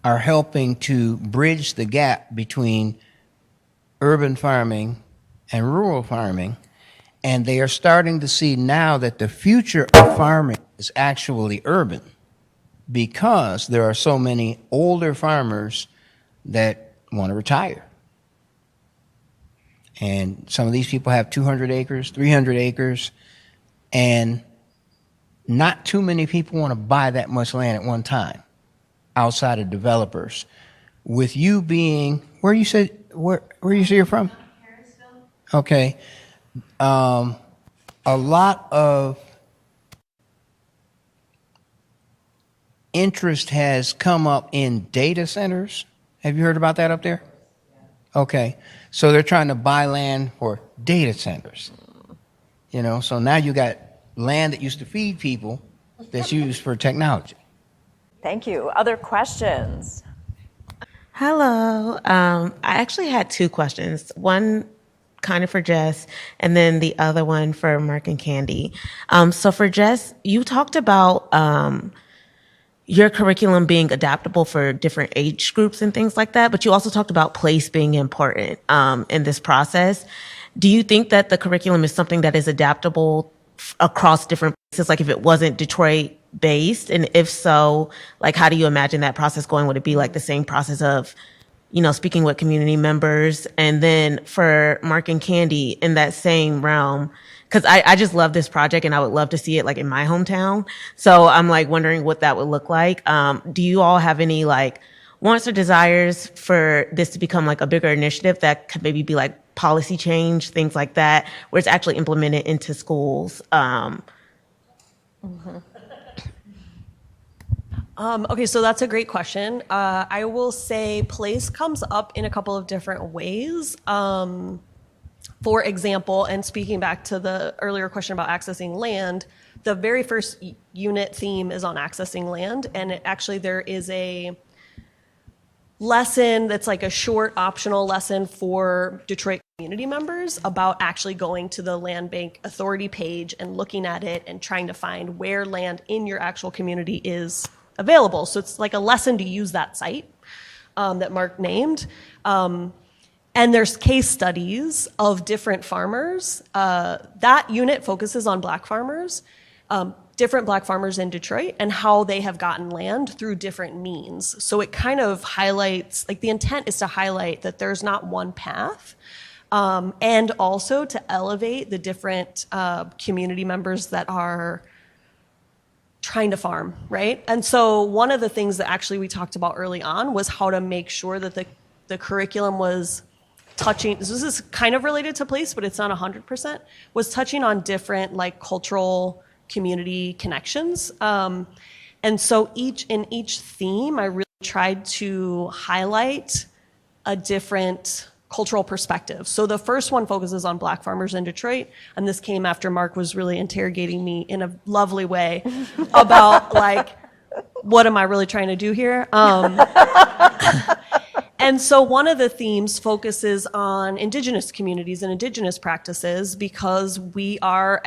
are helping to bridge the gap between urban farming and rural farming. And they are starting to see now that the future of farming is actually urban because there are so many older farmers that want to retire. And some of these people have 200 acres, 300 acres, and not too many people want to buy that much land at one time outside of developers. With you being, where you say you're from? Harrisville. Okay. A lot of interest has come up in data centers. Have you heard about that up there? Okay. So they're trying to buy land for data centers. You know, so now you got land that used to feed people that's used for technology. Thank you. Other questions? Hello. I actually had two questions. One kind of for Jess, and then the other one for Mark and Candy. So for Jess, you talked about your curriculum being adaptable for different age groups and things like that, but you also talked about place being important in this process. Do you think that the curriculum is something that is adaptable across different places, like if it wasn't Detroit based? And if so, like how do you imagine that process going? Would it be like the same process of, you know, speaking with community members? And then for Mark and Candy, in that same realm, because I just love this project and I would love to see it like in my hometown. So I'm like wondering what that would look like. Do you all have any like wants or desires for this to become like a bigger initiative that could maybe be like policy change, things like that, where it's actually implemented into schools? Okay, so that's a great question. I will say place comes up in a couple of different ways. For example, and speaking back to the earlier question about accessing land, the very first unit theme is on accessing land. And there is a lesson that's like a short optional lesson for Detroit community members about actually going to the Land Bank Authority page and looking at it and trying to find where land in your actual community is available. So it's like a lesson to use that site that Mark named. And there's case studies of different farmers. That unit focuses on Black farmers, different Black farmers in Detroit, and how they have gotten land through different means. So it kind of highlights, like the intent is to highlight that there's not one path, and also to elevate the different community members that are trying to farm, right? And so one of the things that actually we talked about early on was how to make sure that the curriculum was touching, this is kind of related to place, but it's not 100%, was touching on different like cultural community connections. And so in each theme, I really tried to highlight a different cultural perspective. So the first one focuses on Black farmers in Detroit, and this came after Mark was really interrogating me in a lovely way about like, what am I really trying to do here? And so one of the themes focuses on Indigenous communities and Indigenous practices because we are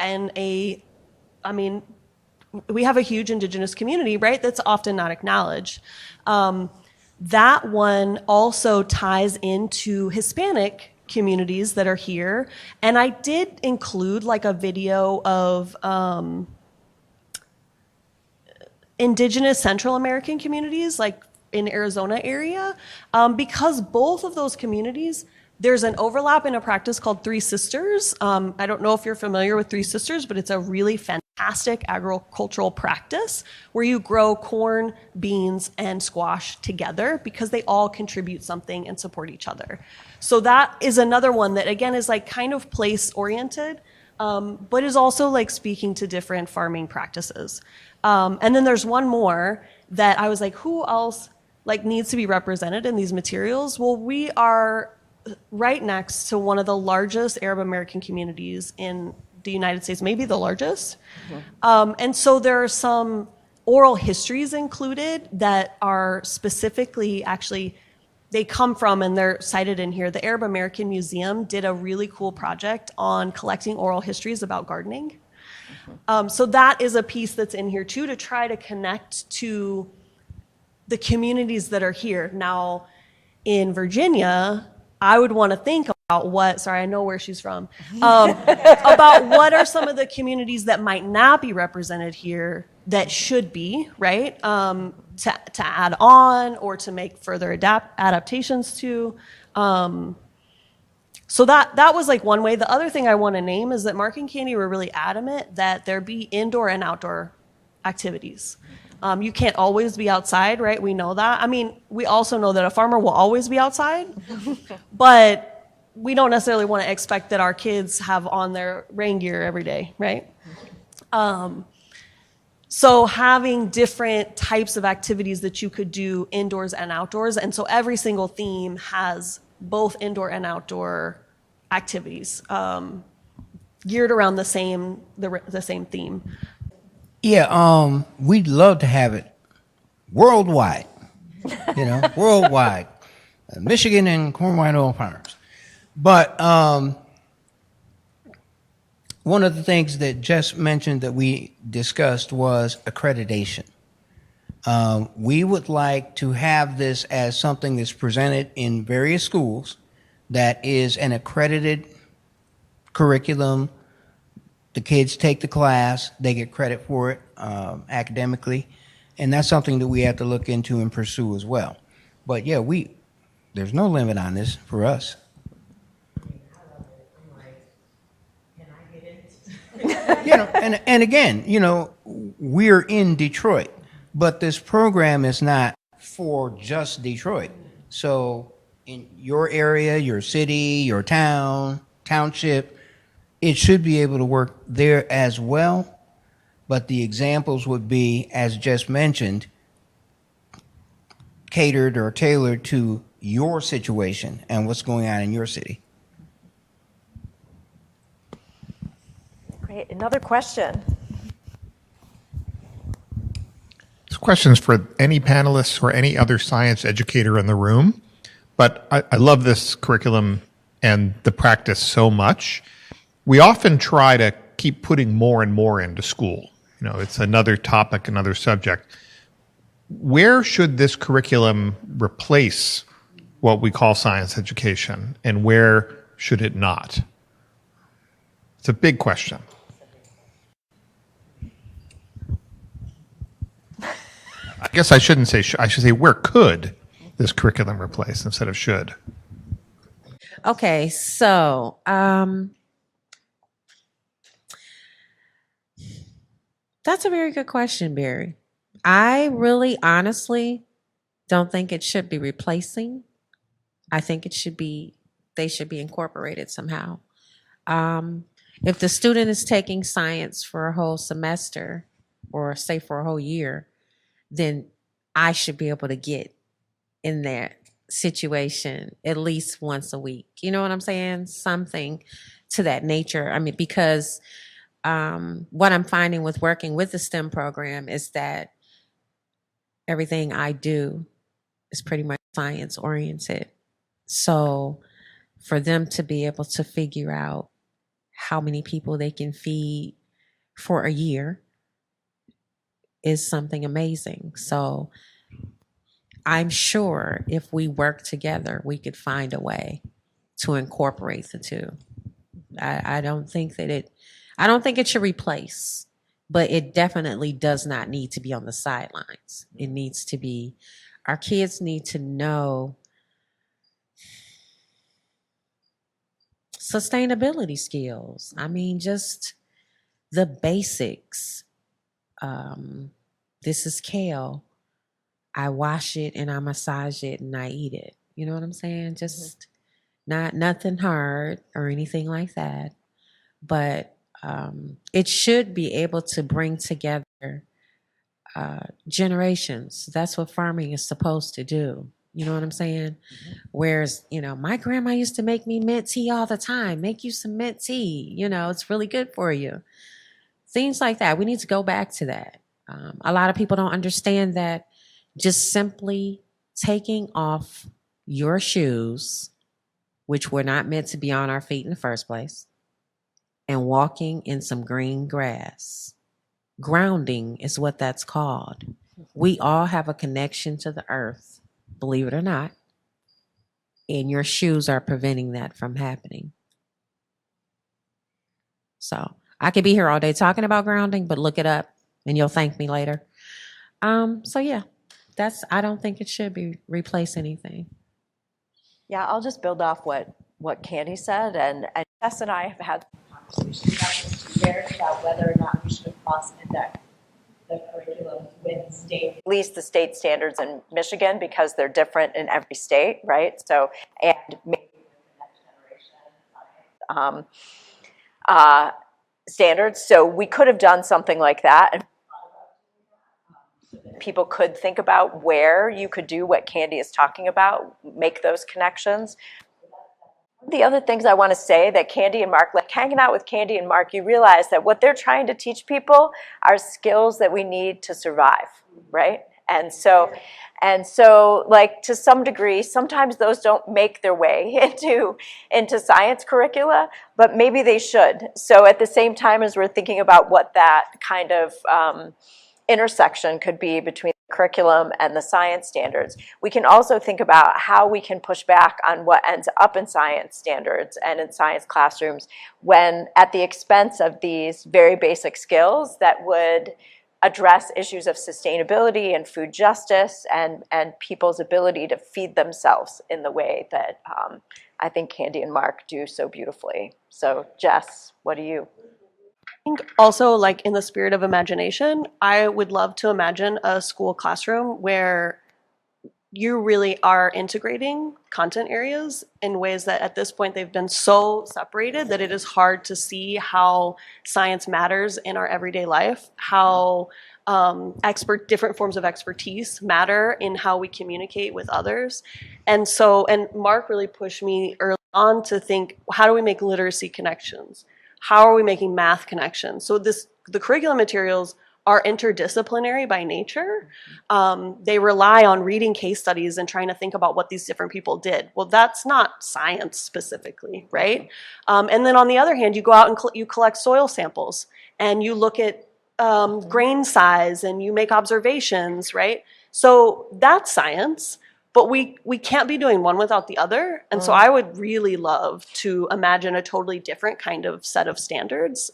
we have a huge Indigenous community, right? That's often not acknowledged. That one also ties into Hispanic communities that are here. And I did include like a video of Indigenous Central American communities, like in Arizona area, because both of those communities, there's an overlap in a practice called Three Sisters. I don't know if you're familiar with Three Sisters, but it's a really fantastic agricultural practice where you grow corn, beans, and squash together because they all contribute something and support each other. So that is another one that, again, is like kind of place-oriented, but is also like speaking to different farming practices. And then there's one more that I was like, who else like needs to be represented in these materials? Well, we are right next to one of the largest Arab American communities in the United States, maybe the largest. And so there are some oral histories included that are specifically actually, they come from and they're cited in here. The Arab American Museum did a really cool project on collecting oral histories about gardening. So that is a piece that's in here too, to try to connect to the communities that are here. Now, in Virginia, I would want to think about I know where she's from, about what are some of the communities that might not be represented here that should be, right? To add on or to make further adaptations to. So that was like one way. The other thing I want to name is that Mark and Candy were really adamant that there be indoor and outdoor activities. You can't always be outside, right? We know that. I mean, we also know that a farmer will always be outside, but we don't necessarily want to expect that our kids have on their rain gear every day, right? So having different types of activities that you could do indoors and outdoors, and so every single theme has both indoor and outdoor activities geared around the same theme. Yeah, we'd love to have it worldwide, worldwide, Michigan and corn, wine, oil farmers. But one of the things that Jess mentioned that we discussed was accreditation. We would like to have this as something that's presented in various schools that is an accredited curriculum. The kids take the class, they get credit for it academically, and that's something that we have to look into and pursue as well. But yeah, there's no limit on this for us. And again, we're in Detroit, but this program is not for just Detroit. So in your area, your city, your town, township, it should be able to work there as well. But the examples would be, as just mentioned, catered or tailored to your situation and what's going on in your city. Great. Another question. This question is for any panelists or any other science educator in the room, but I love this curriculum and the practice so much. We often try to keep putting more and more into school. It's another topic, another subject. Where should this curriculum replace what we call science education, and where should it not? It's a big question. I guess I shouldn't say I should say where could this curriculum replace instead of should. Okay, so that's a very good question, Barry. I really honestly don't think it should be replacing. I think it should be they should be incorporated somehow. If the student is taking science for a whole semester or say for a whole year, then I should be able to get in that situation at least once a week. You know what I'm saying? Something to that nature. I mean, because what I'm finding with working with the STEM program is that everything I do is pretty much science oriented. So for them to be able to figure out how many people they can feed for a year is something amazing. So I'm sure if we work together, we could find a way to incorporate the two. I don't think it should replace, but it definitely does not need to be on the sidelines. It needs to be, our kids need to know sustainability skills. I mean, just the basics. This is kale. I wash it and I massage it and I eat it. You know what I'm saying? Just nothing hard or anything like that. But it should be able to bring together generations. That's what farming is supposed to do. You know what I'm saying? Whereas, my grandma used to make me mint tea all the time. Make you some mint tea. It's really good for you. Things like that. We need to go back to that. A lot of people don't understand that just simply taking off your shoes, which were not meant to be on our feet in the first place, and walking in some green grass. Grounding is what that's called. We all have a connection to the earth, believe it or not, and your shoes are preventing that from happening. So I could be here all day talking about grounding, but look it up and you'll thank me later. So yeah, I don't think it should be replace anything. Yeah, I'll just build off what Candy said, and Jess and I have had conversations about this for years about whether or not we should cross-index the curriculum with at least the state standards in Michigan, because they're different in every state, right? So, and maybe the next generation standards. So we could have done something like that, and people could think about where you could do what Candy is talking about, make those connections. The other things I want to say that Candy and Mark, like hanging out with Candy and Mark, you realize that what they're trying to teach people are skills that we need to survive, right? And so like to some degree, sometimes those don't make their way into science curricula, but maybe they should. So at the same time as we're thinking about what that kind of intersection could be between the curriculum and the science standards, we can also think about how we can push back on what ends up in science standards and in science classrooms when at the expense of these very basic skills that would address issues of sustainability and food justice and people's ability to feed themselves in the way that I think Candy and Mark do so beautifully. So Jess, what do you? I think also, like in the spirit of imagination, I would love to imagine a school classroom where you really are integrating content areas in ways that at this point they've been so separated that it is hard to see how science matters in our everyday life, how different forms of expertise matter in how we communicate with others. And Mark really pushed me early on to think, how do we make literacy connections? How are we making math connections? So the curriculum materials are interdisciplinary by nature. They rely on reading case studies and trying to think about what these different people did. Well, that's not science specifically, right? And then on the other hand, you go out and you collect soil samples and you look at grain size and you make observations, right? So that's science. But we can't be doing one without the other. And so I would really love to imagine a totally different kind of set of standards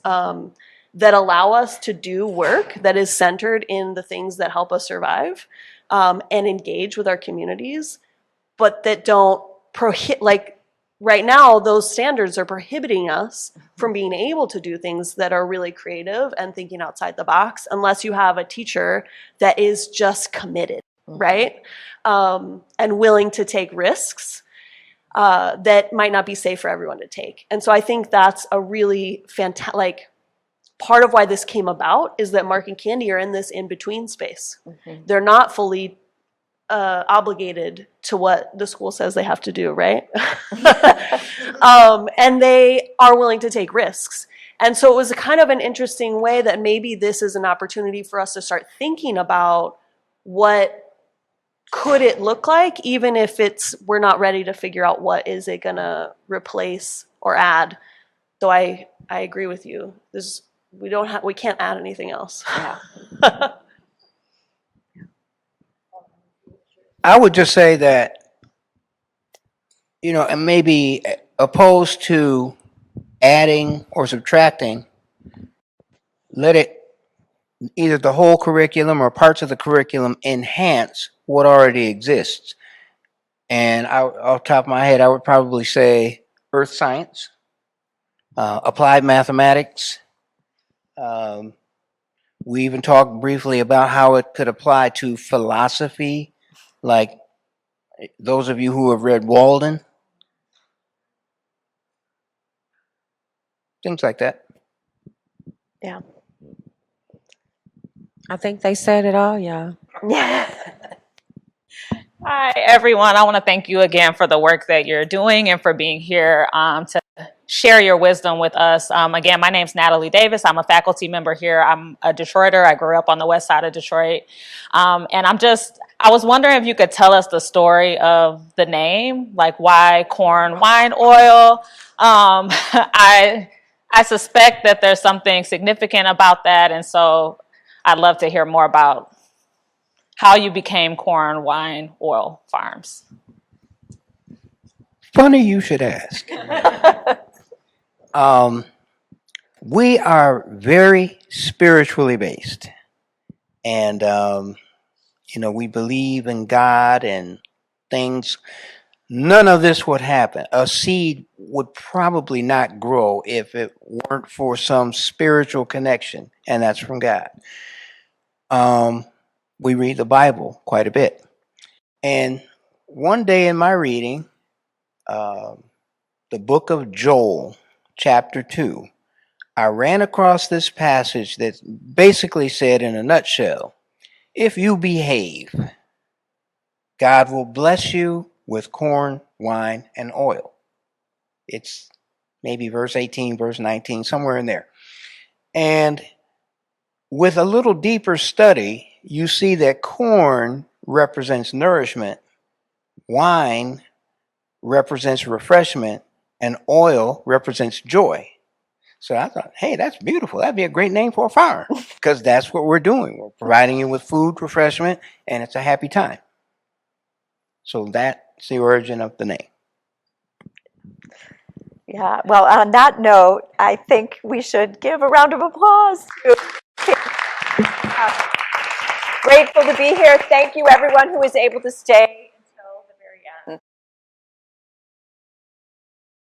that allow us to do work that is centered in the things that help us survive and engage with our communities, but that don't like right now, those standards are prohibiting us from being able to do things that are really creative and thinking outside the box unless you have a teacher that is just committed, right? And willing to take risks. that might not be safe for everyone to take. And so I think that's a really fantastic, like, part of why this came about is that Mark and Candy are in this in-between space. They're not fully obligated to what the school says they have to do, right? And they are willing to take risks. And so it was kind of an interesting way that maybe this is an opportunity for us to start thinking about what could it look like, even if we're not ready to figure out what is it gonna replace or add. Though I agree with you. We can't add anything else. I would just say that, and maybe opposed to adding or subtracting, let it, either the whole curriculum or parts of the curriculum, enhance what already exists. And off the top of my head, I would probably say earth science, applied mathematics. We even talked briefly about how it could apply to philosophy, like those of you who have read Walden. Things like that. Yeah. I think they said it all, y'all. Hi, everyone. I want to thank you again for the work that you're doing and for being here to share your wisdom with us. Again, my name's Natalie Davis. I'm a faculty member here. I'm a Detroiter. I grew up on the west side of Detroit. And I was wondering if you could tell us the story of the name, like why corn wine oil. I suspect that there's something significant about that. And so I'd love to hear more about how you became Corn Wine Oil Farms. Funny you should ask. We are very spiritually based. And, we believe in God and things. None of this would happen. A seed would probably not grow if it weren't for some spiritual connection, and that's from God. We read the Bible quite a bit. And one day in my reading, the book of Joel, chapter 2, I ran across this passage that basically said, in a nutshell, if you behave, God will bless you with corn, wine, and oil. It's maybe verse 18, verse 19, somewhere in there. And with a little deeper study, you see that corn represents nourishment, wine represents refreshment, and oil represents joy. So I thought, hey, that's beautiful. That'd be a great name for a farm, because that's what we're doing. We're providing you with food, refreshment, and it's a happy time. So that's the origin of the name. Yeah, well, on that note, I think we should give a round of applause. Grateful to be here. Thank you, everyone who was able to stay.